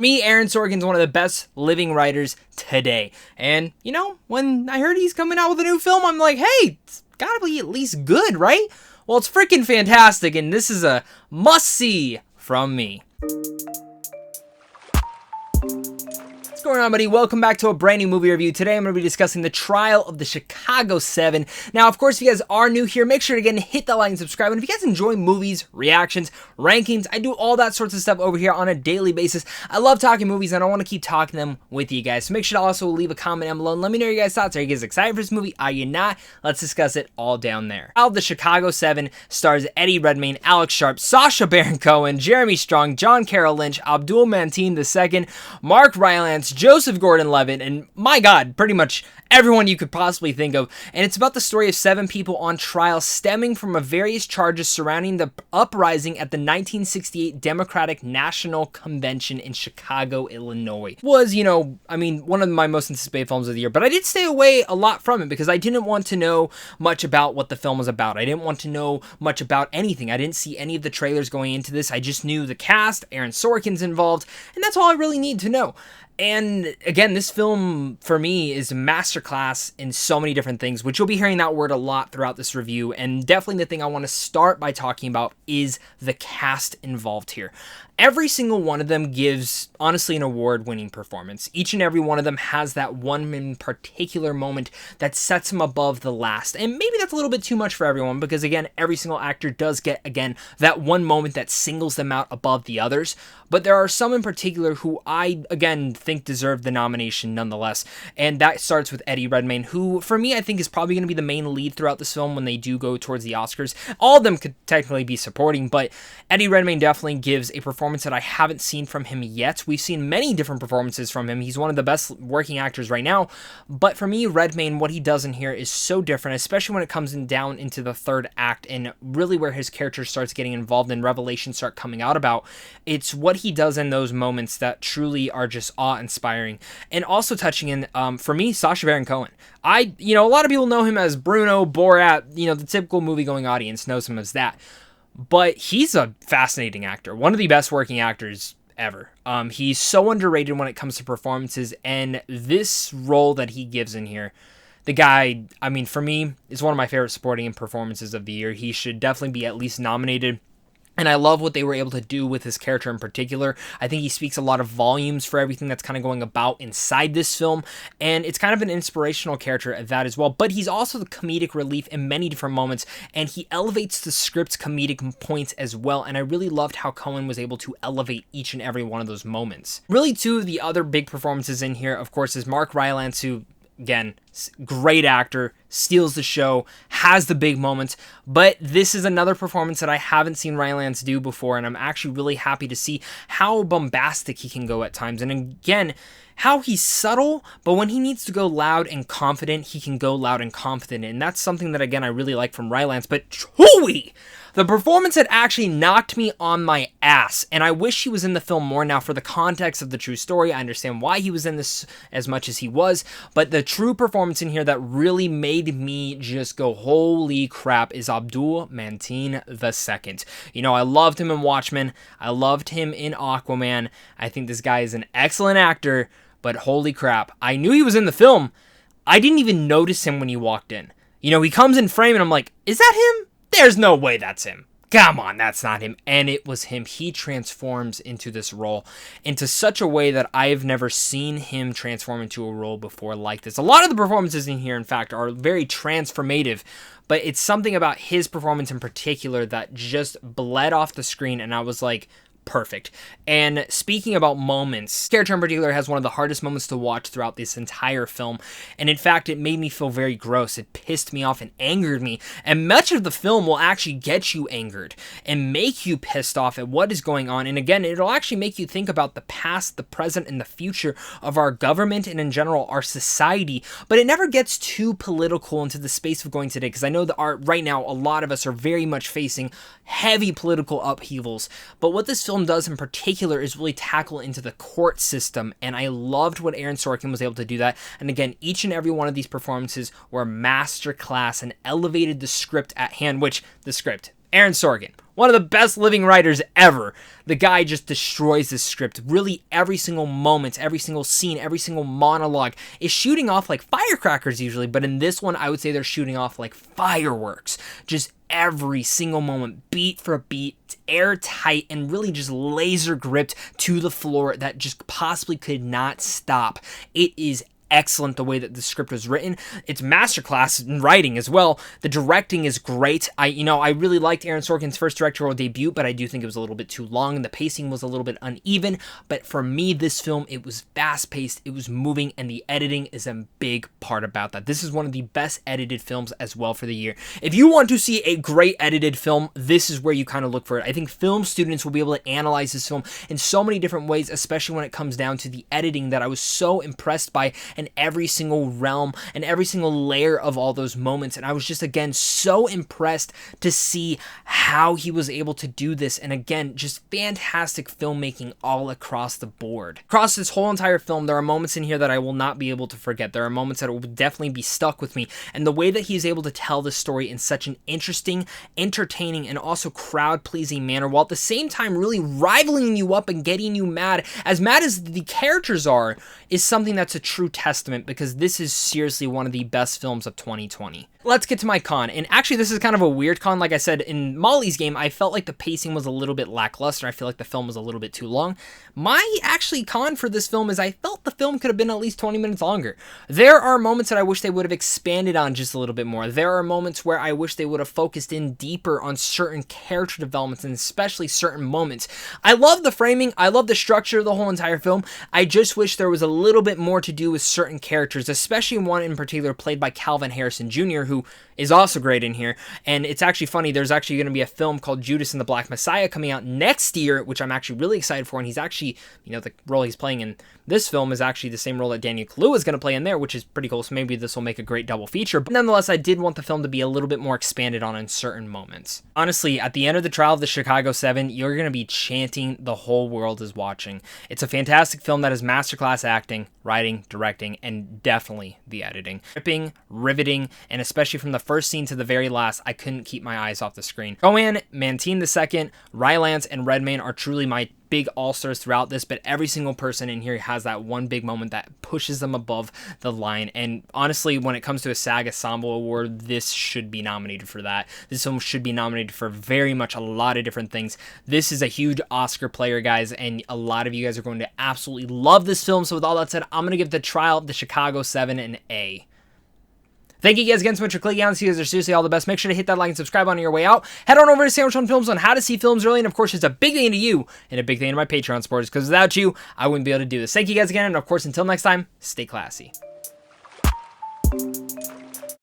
Me, Aaron Sorkin's one of the best living writers today. And, you know, when I heard he's coming out with a new film, I'm like, hey, it's gotta be at least good, right? Well, it's freaking fantastic, and this is a must-see from me. What's going on, buddy? Welcome back to a brand new movie review. Today I'm going to be discussing The Trial of the Chicago 7. Now, of course, if you guys are new here, make sure to again hit that like and subscribe. And if you guys enjoy movies, reactions, rankings, I do all that sorts of stuff over here on a daily basis. I love talking movies and I want to keep talking them with you guys. So make sure to also leave a comment down below and let me know your guys' thoughts. Are you guys excited for this movie? Are you not? Let's discuss it all down there. Trial of the Chicago 7 stars Eddie Redmayne, Alex Sharp, Sacha Baron Cohen, Jeremy Strong, John Carroll Lynch, Abdul-Mateen II, Mark Rylance, Joseph Gordon-Levitt, and my God, pretty much everyone you could possibly think of. And it's about the story of 7 people on trial stemming from various charges surrounding the uprising at the 1968 Democratic National Convention in Chicago, Illinois. Was, you know, I mean, one of my most anticipated films of the year, but I did stay away a lot from it because I didn't want to know much about what the film was about. I didn't want to know much about anything. I didn't see any of the trailers going into this. I just knew the cast, Aaron Sorkin's involved, and that's all I really need to know. And again, this film, for me, is a masterclass in so many different things, which you'll be hearing that word a lot throughout this review. And definitely the thing I want to start by talking about is the cast involved here. Every single one of them gives, honestly, an award-winning performance. Each and every one of them has that one in particular moment that sets them above the last. And maybe that's a little bit too much for everyone because, again, every single actor does get, again, that one moment that singles them out above the others. But there are some in particular who I, again, think deserve the nomination nonetheless. And that starts with Eddie Redmayne, who, for me, I think is probably going to be the main lead throughout this film when they do go towards the Oscars. All of them could technically be supporting, but Eddie Redmayne definitely gives a performance that I haven't seen from him yet. We've seen many different performances from him. He's one of the best working actors right now. But for me, Redmayne, what he does in here is so different, especially when it comes down into the third act and really where his character starts getting involved and revelations start coming out about. It's what he does in those moments that truly are just awe-inspiring. And also touching in, for me, Sacha Baron Cohen. A lot of people know him as Bruno, Borat, the typical movie-going audience knows him as that. But he's a fascinating actor, one of the best working actors ever. He's so underrated when it comes to performances, and this role that he gives in here, the guy, I mean, for me, is one of my favorite supporting performances of the year. He should definitely be at least nominated. And I love what they were able to do with his character in particular. I think he speaks a lot of volumes for everything that's kind of going about inside this film. And it's kind of an inspirational character at that as well. But he's also the comedic relief in many different moments. And he elevates the script's comedic points as well. And I really loved how Cohen was able to elevate each and every one of those moments. Really, two of the other big performances in here, of course, is Mark Rylance, who, again, great actor, steals the show, has the big moments, but this is another performance that I haven't seen Rylance do before, and I'm actually really happy to see how bombastic he can go at times, and again, how he's subtle, but when he needs to go loud and confident, he can go loud and confident, and that's something that, again, I really like from Rylance, but Chewie! The performance had actually knocked me on my ass, and I wish he was in the film more. Now, for the context of the true story, I understand why he was in this as much as he was, but the true performance in here that really made me just go, holy crap, is Abdul-Mateen II. I loved him in Watchmen. I loved him in Aquaman. I think this guy is an excellent actor, but holy crap, I knew he was in the film. I didn't even notice him when he walked in. He comes in frame, and I'm like, is that him? There's no way that's him. Come on, that's not him. And it was him. He transforms into this role into such a way that I've never seen him transform into a role before like this. A lot of the performances in here, in fact, are very transformative, but it's something about his performance in particular that just bled off the screen, and I was like, perfect. And speaking about moments, character in particular has one of the hardest moments to watch throughout this entire film, and in fact it made me feel very gross. It pissed me off and angered me, and much of the film will actually get you angered and make you pissed off at what is going on. And again, it'll actually make you think about the past, the present, and the future of our government and in general our society, but it never gets too political into the space of going today, because I know that right now a lot of us are very much facing heavy political upheavals, but what this film does in particular is really tackle into the court system, and I loved what Aaron Sorkin was able to do that. And again, each and every one of these performances were masterclass and elevated the script at hand, which the script, Aaron Sorkin, one of the best living writers ever. The guy just destroys this script. Really, every single moment, every single scene, every single monologue is shooting off like firecrackers usually, but in this one, I would say they're shooting off like fireworks. Just every single moment, beat for beat, airtight, and really just laser gripped to the floor that just possibly could not stop. It is excellent the way that the script was written. It's masterclass in writing as well. The directing is great. I really liked Aaron Sorkin's first directorial debut, but I do think it was a little bit too long and the pacing was a little bit uneven. But for me, this film, it was fast-paced, it was moving, and the editing is a big part about that. This is one of the best edited films as well for the year. If you want to see a great edited film, this is where you kind of look for it. I think film students will be able to analyze this film in so many different ways, especially when it comes down to the editing that I was so impressed by, and every single realm and every single layer of all those moments. And I was just, again, so impressed to see how he was able to do this. And again, just fantastic filmmaking all across the board. Across this whole entire film, there are moments in here that I will not be able to forget. There are moments that will definitely be stuck with me. And the way that he's able to tell the story in such an interesting, entertaining, and also crowd-pleasing manner, while at the same time really rivaling you up and getting you mad as the characters are, is something that's a true testament, because this is seriously one of the best films of 2020. Let's get to my con. And actually, this is kind of a weird con. Like I said, in Molly's game, I felt like the pacing was a little bit lackluster. I feel like the film was a little bit too long. My actually con for this film is I felt the film could have been at least 20 minutes longer. There are moments that I wish they would have expanded on just a little bit more. There are moments where I wish they would have focused in deeper on certain character developments, and especially certain moments. I love the framing. I love the structure of the whole entire film. I just wish there was a little bit more to do with certain characters, especially one in particular played by Calvin Harrison Jr., who is also great in here. And it's actually funny, there's actually going to be a film called Judas and the Black Messiah coming out next year, which I'm actually really excited for. And he's actually, the role he's playing in this film is actually the same role that Daniel Kaluuya is going to play in there, which is pretty cool. So maybe this will make a great double feature. But nonetheless, I did want the film to be a little bit more expanded on in certain moments. Honestly, at the end of the trial of the Chicago 7, you're going to be chanting the whole world is watching. It's a fantastic film that is masterclass acting, writing, directing, and definitely the editing. Gripping, riveting, and especially from the first scene to the very last, I couldn't keep my eyes off the screen. Abdul-Mateen II, Rylance, and Redmayne are truly my big all-stars throughout this, but every single person in here has that one big moment that pushes them above the line. And honestly, when it comes to a SAG Ensemble Award, this should be nominated for that. This film should be nominated for very much a lot of different things. This is a huge Oscar player, guys, and a lot of you guys are going to absolutely love this film. So with all that said, I'm going to give The Trial of the Chicago 7 an A. Thank you guys again so much for clicking on. See you guys are seriously all the best. Make sure to hit that like and subscribe on your way out. Head on over to Sandwich on Films on how to see films early. And of course, it's a big thing to you and a big thing to my Patreon supporters, because without you, I wouldn't be able to do this. Thank you guys again. And of course, until next time, stay classy.